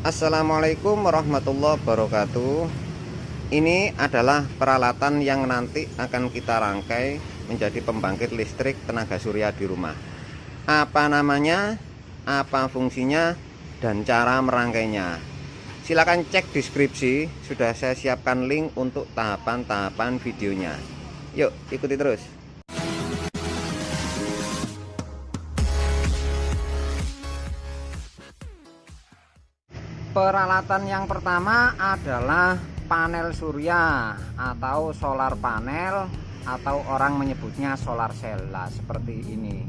Assalamualaikum warahmatullahi wabarakatuh. Ini adalah peralatan yang nanti akan kita rangkai menjadi pembangkit listrik tenaga surya di rumah. Apa namanya, apa fungsinya, dan cara merangkainya. Silakan cek deskripsi, sudah saya siapkan link untuk tahapan-tahapan videonya. Yuk, ikuti terus. Peralatan yang pertama adalah panel surya atau solar panel, atau orang menyebutnya solar cell lah, seperti ini.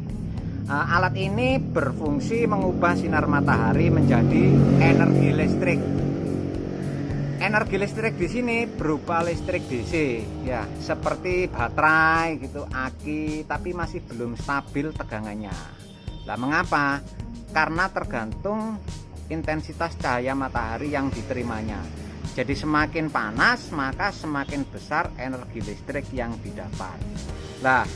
Alat ini berfungsi mengubah sinar matahari menjadi energi listrik. Energi listrik di sini berupa listrik DC ya, seperti baterai gitu, aki, tapi masih belum stabil tegangannya. Lah mengapa? Karena tergantung intensitas cahaya matahari yang diterimanya. Jadi semakin panas maka semakin besar energi listrik yang didapat. Nah,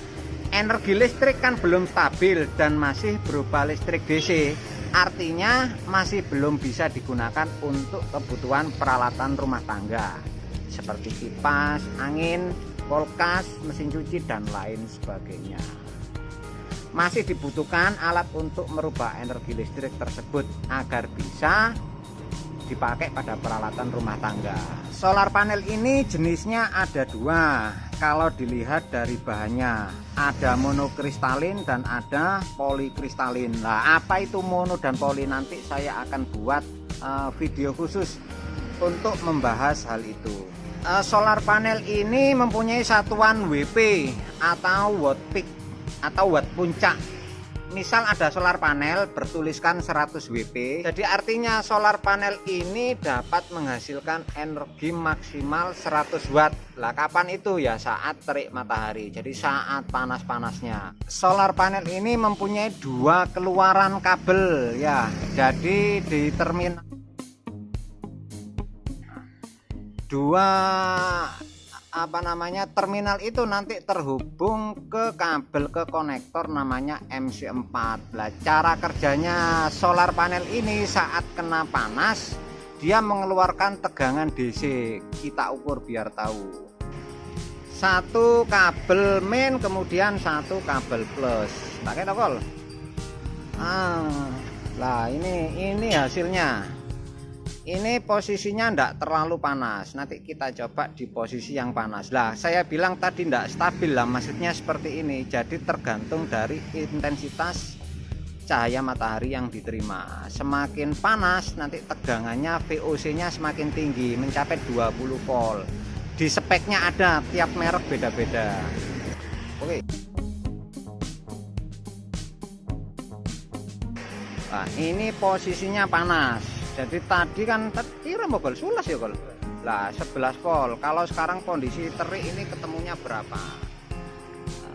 energi listrik kan belum stabil dan masih berupa listrik DC, artinya masih belum bisa digunakan untuk kebutuhan peralatan rumah tangga seperti kipas angin, kulkas, mesin cuci, dan lain sebagainya. Masih dibutuhkan alat untuk merubah energi listrik tersebut agar bisa dipakai pada peralatan rumah tangga. Solar panel ini jenisnya ada dua. Kalau dilihat dari bahannya, ada monokristalin dan ada polikristalin. Nah, apa itu mono dan poli? Nanti saya akan buat video khusus untuk membahas hal itu. Solar panel ini mempunyai satuan WP atau watt peak atau watt puncak. Misal ada solar panel bertuliskan 100 WP, jadi artinya solar panel ini dapat menghasilkan energi maksimal 100 watt. Lah kapan itu? Ya saat terik matahari, jadi saat panas-panasnya. Solar panel ini mempunyai dua keluaran kabel ya, jadi di terminal terminal itu nanti terhubung ke kabel ke konektor namanya MC4. Nah, cara kerjanya solar panel ini saat kena panas dia mengeluarkan tegangan DC. Kita ukur biar tahu. Satu kabel main, kemudian satu kabel plus. Pakai tokol. Lah ini hasilnya. Ini posisinya tidak terlalu panas. Nanti kita coba di posisi yang panas. Lah saya bilang tadi tidak stabil lah, maksudnya seperti ini. Jadi tergantung dari intensitas cahaya matahari yang diterima. Semakin panas nanti tegangannya VOC nya semakin tinggi, mencapai 20 volt. Di speknya ada, tiap merek beda-beda. Oke. Nah ini posisinya panas. Jadi tadi kan kira mogol sulas ya kol. Lah 11 volt. Kalau sekarang kondisi terik ini ketemunya berapa?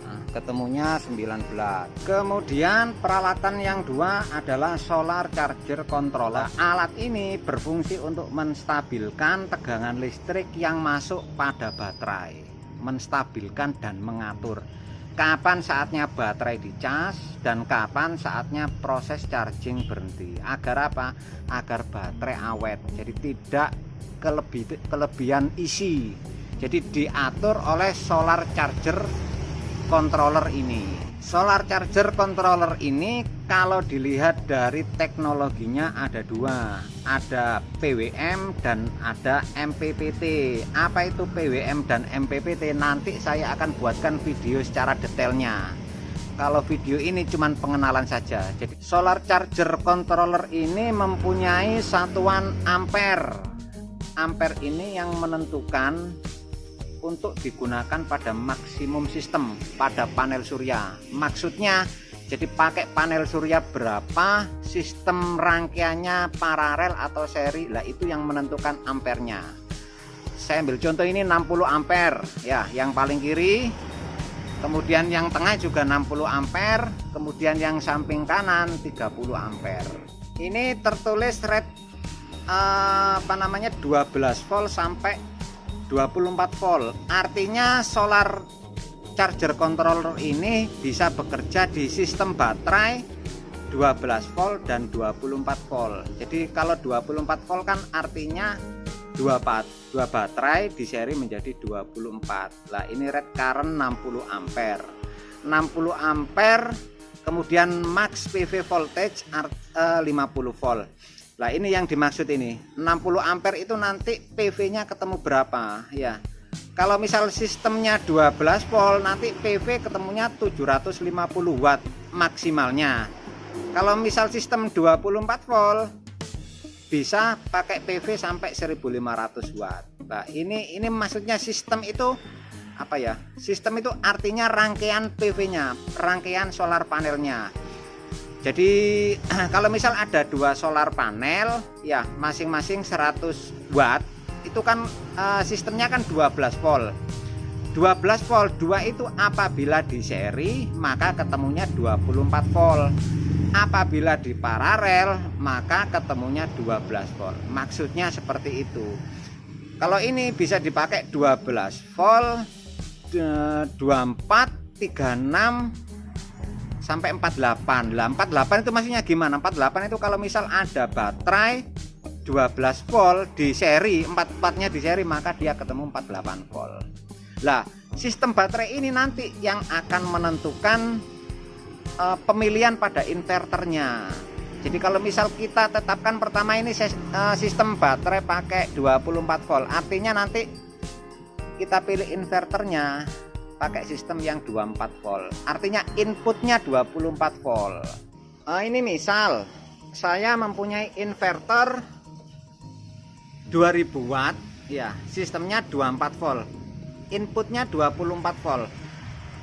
Nah, ketemunya 19. Kemudian peralatan yang dua adalah solar charger controller. Alat ini berfungsi untuk menstabilkan tegangan listrik yang masuk pada baterai, menstabilkan dan mengatur kapan saatnya baterai dicas dan kapan saatnya proses charging berhenti. Agar apa? Agar baterai awet, jadi tidak kelebihan isi. Jadi diatur oleh solar charger controller ini. Solar charger controller ini kalau dilihat dari teknologinya ada dua, ada PWM dan ada MPPT. Apa itu PWM dan MPPT? Nanti saya akan buatkan video secara detailnya. Kalau video ini cuma pengenalan saja. Jadi solar charger controller ini mempunyai satuan ampere. Ampere ini yang menentukan untuk digunakan pada maksimum sistem pada panel surya. Maksudnya jadi pakai panel surya berapa, sistem rangkaiannya paralel atau seri, lah itu yang menentukan ampernya. Saya ambil contoh ini 60 ampere ya, yang paling kiri, kemudian yang tengah juga 60 ampere, kemudian yang samping kanan 30 ampere. Ini tertulis rate 12 volt sampai 24 volt. Artinya solar charger controller ini bisa bekerja di sistem baterai 12 volt dan 24 volt. Jadi kalau 24 volt kan artinya dua baterai di seri menjadi 24. Nah, ini red current 60 ampere. 60 ampere, kemudian max PV voltage 50 volt. Nah, ini yang dimaksud ini. 60 ampere itu nanti PV-nya ketemu berapa ya? Kalau misal sistemnya 12 volt, nanti PV ketemunya 750 watt maksimalnya. Kalau misal sistem 24 volt, bisa pakai PV sampai 1500 watt. Nah, ini maksudnya sistem itu apa ya? Sistem itu artinya rangkaian PV-nya, rangkaian solar panelnya. Jadi kalau misal ada 2 solar panel ya masing-masing 100 watt, itu kan sistemnya kan 12 volt. 12 volt 2 itu apabila di seri maka ketemunya 24 volt. Apabila di paralel maka ketemunya 12 volt. Maksudnya seperti itu. Kalau ini bisa dipakai 12 volt, 24, 36 sampai 48. Lah 48 itu maksudnya gimana? 48 itu kalau misal ada baterai 12 volt di seri, 44-nya di seri, maka dia ketemu 48 volt. Lah, sistem baterai ini nanti yang akan menentukan pemilihan pada inverternya. Jadi kalau misal kita tetapkan pertama ini sistem baterai pakai 24 volt, artinya nanti kita pilih inverternya pakai sistem yang 24 volt, artinya inputnya 24 volt. Ini misal saya mempunyai inverter 2000 watt ya, sistemnya 24 volt, inputnya 24 volt.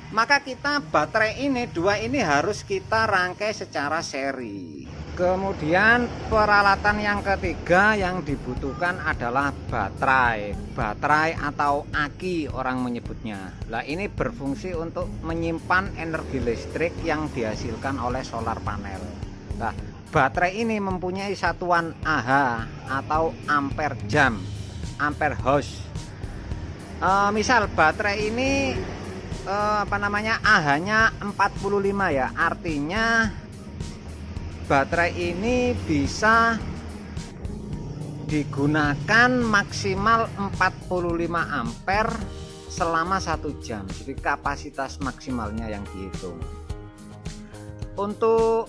Maka kita baterai ini dua ini harus kita rangkai secara seri. Kemudian peralatan yang ketiga yang dibutuhkan adalah baterai atau aki orang menyebutnya. Nah, ini berfungsi untuk menyimpan energi listrik yang dihasilkan oleh solar panel. Nah, baterai ini mempunyai satuan Ah atau ampere jam, ampere hours. Misal baterai ini Ah-nya 45 ya, artinya baterai ini bisa digunakan maksimal 45 ampere selama 1 jam. Jadi kapasitas maksimalnya yang dihitung. Untuk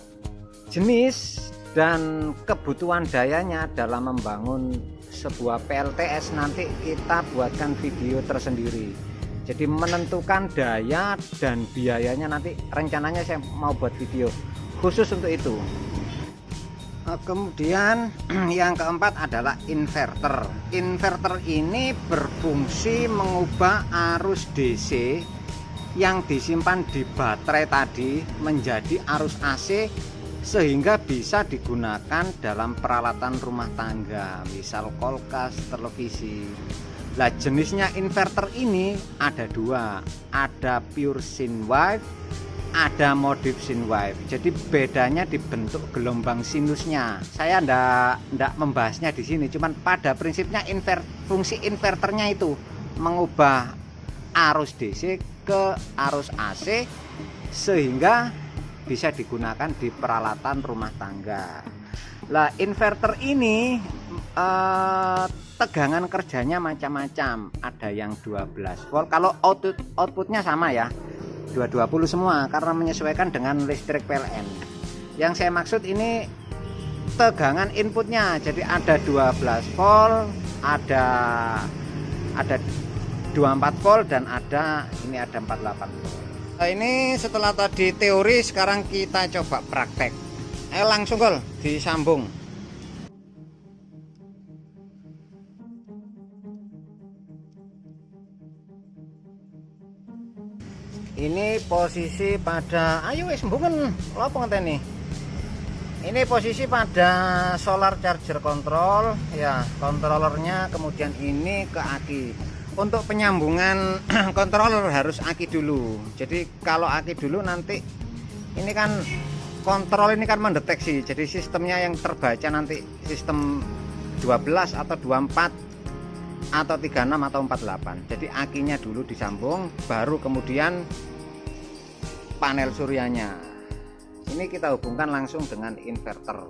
jenis dan kebutuhan dayanya dalam membangun sebuah PLTS nanti kita buatkan video tersendiri. Jadi menentukan daya dan biayanya nanti rencananya saya mau buat video khusus untuk itu. Kemudian yang keempat adalah inverter. Inverter ini berfungsi mengubah arus DC yang disimpan di baterai tadi menjadi arus AC sehingga bisa digunakan dalam peralatan rumah tangga, misal kulkas, televisi. Nah, jenisnya inverter ini ada 2, ada pure sine wave, ada modif sine wave. Jadi bedanya di bentuk gelombang sinusnya. Saya ndak membahasnya di sini, cuman pada prinsipnya fungsi inverternya itu mengubah arus DC ke arus AC sehingga bisa digunakan di peralatan rumah tangga. Lah, inverter ini tegangan kerjanya macam-macam. Ada yang 12 volt. Kalau outputnya sama ya, 220 semua karena menyesuaikan dengan listrik PLN. Yang saya maksud ini tegangan inputnya. Jadi ada 12 volt, ada 24 volt dan ada 48 volt. Nah, ini setelah tadi teori, sekarang kita coba praktek. Langsung gol disambung. Ini posisi pada wis sembungan lopo ngenteni. Ini posisi pada solar charger control ya, kontrolernya, kemudian ini ke aki. Untuk penyambungan controller harus aki dulu. Jadi kalau aki dulu nanti ini kan kontrol ini kan mendeteksi. Jadi sistemnya yang terbaca nanti sistem 12 atau 24 atau 36 atau 48. Jadi akinya dulu disambung, baru kemudian panel suryanya. Ini kita hubungkan langsung dengan inverter.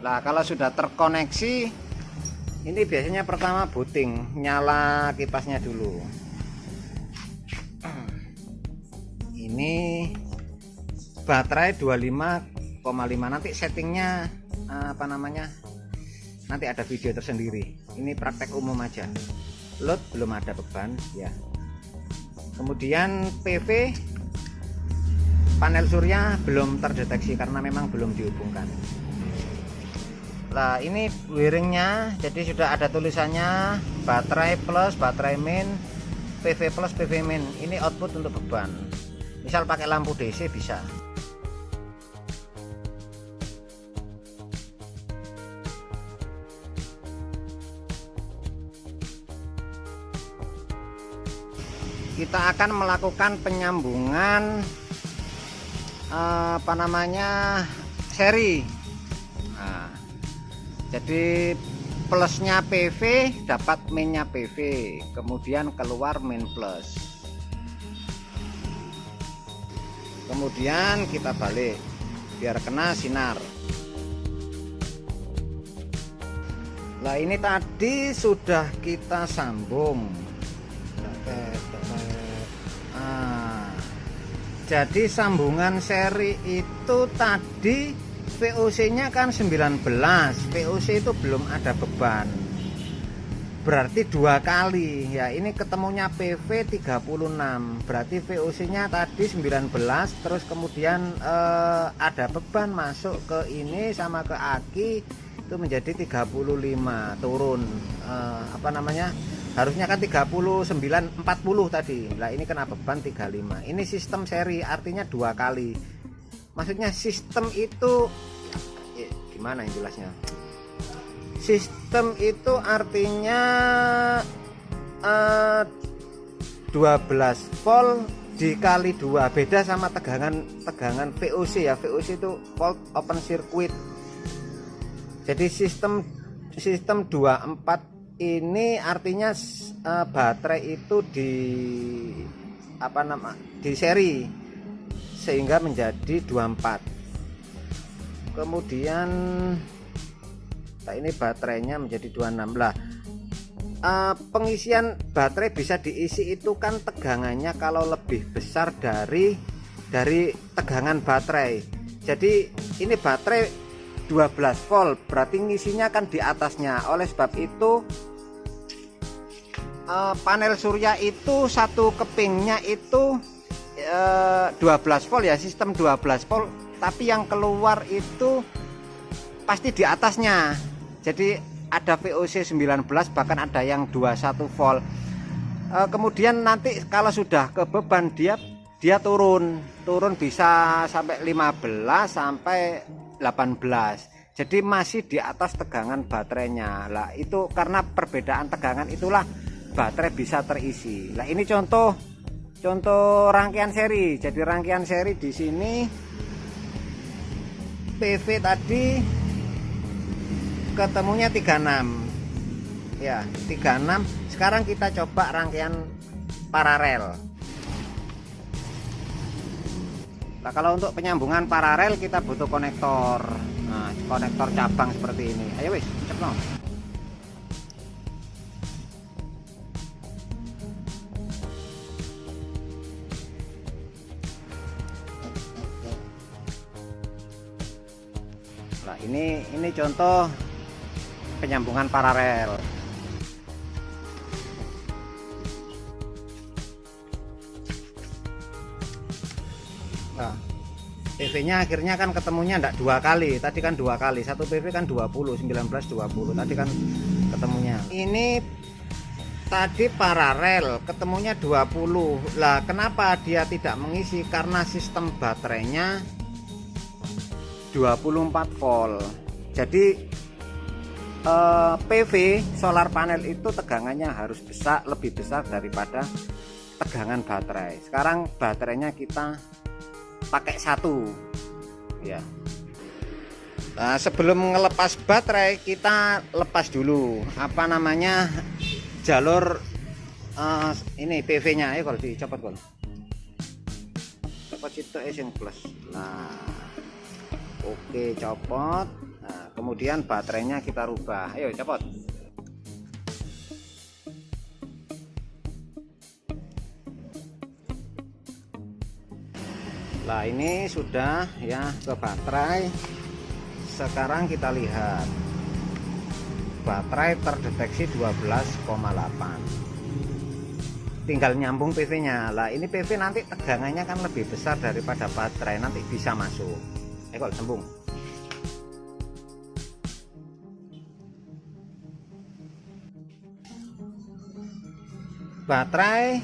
Nah, kalau sudah terkoneksi, ini biasanya pertama booting, nyala kipasnya dulu. Ini baterai 25,5, nanti settingnya apa namanya, nanti ada video tersendiri. Ini praktek umum aja, load belum ada beban ya. Kemudian PV panel surya belum terdeteksi karena memang belum dihubungkan. Nah, ini wiringnya, jadi sudah ada tulisannya baterai plus, baterai min, PV plus, PV min. Ini output untuk beban. Misal pakai lampu DC bisa. Kita akan melakukan penyambungan apa namanya, seri. Nah, jadi plusnya PV dapat minnya PV, kemudian keluar min plus, kemudian kita balik biar kena sinar. Nah, ini tadi sudah kita sambung. Jadi sambungan seri itu tadi VOC nya kan 19, VOC itu belum ada beban, berarti 2 kali ya. Ini ketemunya PV 36, berarti VOC nya tadi 19, terus kemudian ada beban masuk ke ini sama ke aki, itu menjadi 35, turun apa namanya, harusnya kan 39, 40 tadi. Nah, ini kena beban 35. Ini sistem seri, artinya 2 kali. Maksudnya sistem itu gimana yang jelasnya? Sistem itu artinya 12 volt dikali 2, beda sama tegangan VOC ya. VOC itu volt open circuit. Jadi sistem 24 ini artinya baterai itu di apa nama, di seri, sehingga menjadi 24. Kemudian nah, ini baterainya menjadi 26 lah. Pengisian baterai bisa diisi itu kan tegangannya kalau lebih besar dari tegangan baterai. Jadi ini baterai 12 volt, berarti ngisinya kan di atasnya. Oleh sebab itu panel surya itu satu kepingnya itu 12 volt ya, sistem 12 volt, tapi yang keluar itu pasti di atasnya. Jadi ada VOC 19, bahkan ada yang 21 volt. Kemudian nanti kalau sudah ke beban dia turun bisa sampai 15 sampai 18. Jadi masih di atas tegangan baterainya. Lah itu karena perbedaan tegangan itulah baterai bisa terisi. Nah, ini contoh rangkaian seri. Jadi rangkaian seri di sini PV tadi ketemunya 36. Ya, 36. Sekarang kita coba rangkaian paralel. Nah, kalau untuk penyambungan paralel kita butuh konektor. Nah, konektor cabang seperti ini. Ayo wis, cepet. Nah, ini contoh penyambungan paralel. Nah, PV-nya akhirnya kan ketemunya enggak 2 kali. Tadi kan 2 kali. Satu PV kan 20, 19, 20. Tadi kan ketemunya. Ini tadi paralel, ketemunya 20. Lah, kenapa dia tidak mengisi? Karena sistem baterainya 24 volt. Jadi PV solar panel itu tegangannya harus lebih besar daripada tegangan baterai. Sekarang baterainya kita pakai 1 ya. Nah, sebelum ngelepas baterai kita lepas dulu apa namanya jalur ini PV-nya. Ayo kalau dicopot kalau copot itu yang plus. Nah, oke, copot. Nah, kemudian baterainya kita rubah. Ayo copot. Nah, ini sudah ya ke baterai. Sekarang kita lihat baterai terdeteksi 12,8, tinggal nyambung PV nya. Lah ini PV nanti tegangannya kan lebih besar daripada baterai, nanti bisa masuk. Kalau sambung baterai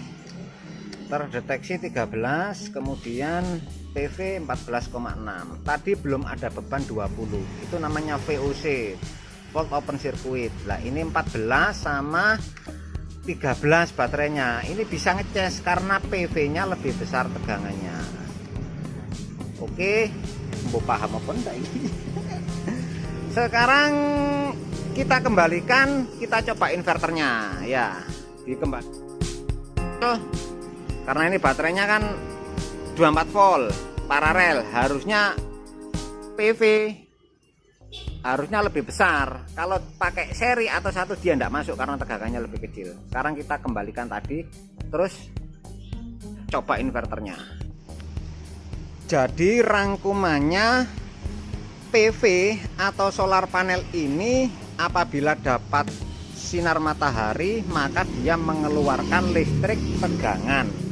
terdeteksi 13, kemudian PV 14,6. Tadi belum ada beban 20, itu namanya VOC, volt open circuit. Lah ini 14 sama 13 baterainya, ini bisa ngecas karena PV nya lebih besar tegangannya. Oke, mau paham apa enggak ini? Sekarang kita kembalikan, kita coba inverternya ya, dikembalikan. Karena ini baterainya kan 24 volt paralel, harusnya PV harusnya lebih besar. Kalau pakai seri atau satu dia tidak masuk karena tegangannya lebih kecil. Sekarang kita kembalikan tadi, terus coba inverternya. Jadi rangkumannya, PV atau solar panel ini apabila dapat sinar matahari maka dia mengeluarkan listrik tegangan.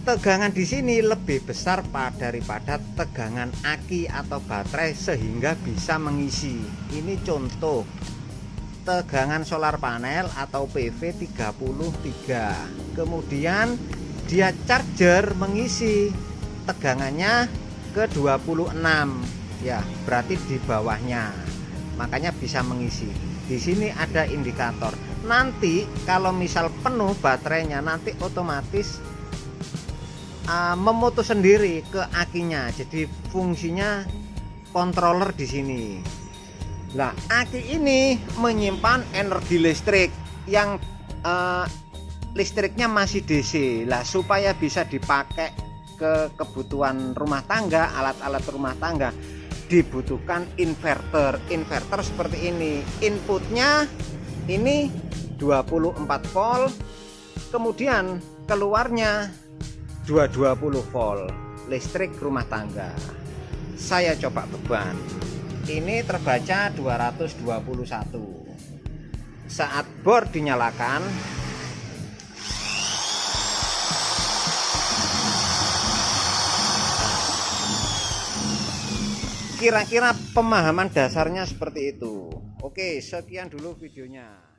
Tegangan di sini lebih besar daripada tegangan aki atau baterai sehingga bisa mengisi. Ini contoh tegangan solar panel atau PV 33. Kemudian dia charger mengisi tegangannya ke 26. Ya, berarti di bawahnya. Makanya bisa mengisi. Di sini ada indikator. Nanti kalau misal penuh baterainya nanti otomatis memutus sendiri ke akinya, jadi fungsinya controller di sini. Nah, aki ini menyimpan energi listrik yang listriknya masih DC. Lah, supaya bisa dipakai ke kebutuhan rumah tangga, alat-alat rumah tangga, dibutuhkan inverter. Inverter seperti ini, inputnya ini 24 volt, kemudian keluarnya 220 volt listrik rumah tangga. Saya coba beban, ini terbaca 221. Saat bor dinyalakan, kira-kira pemahaman dasarnya seperti itu. Oke, sekian dulu videonya.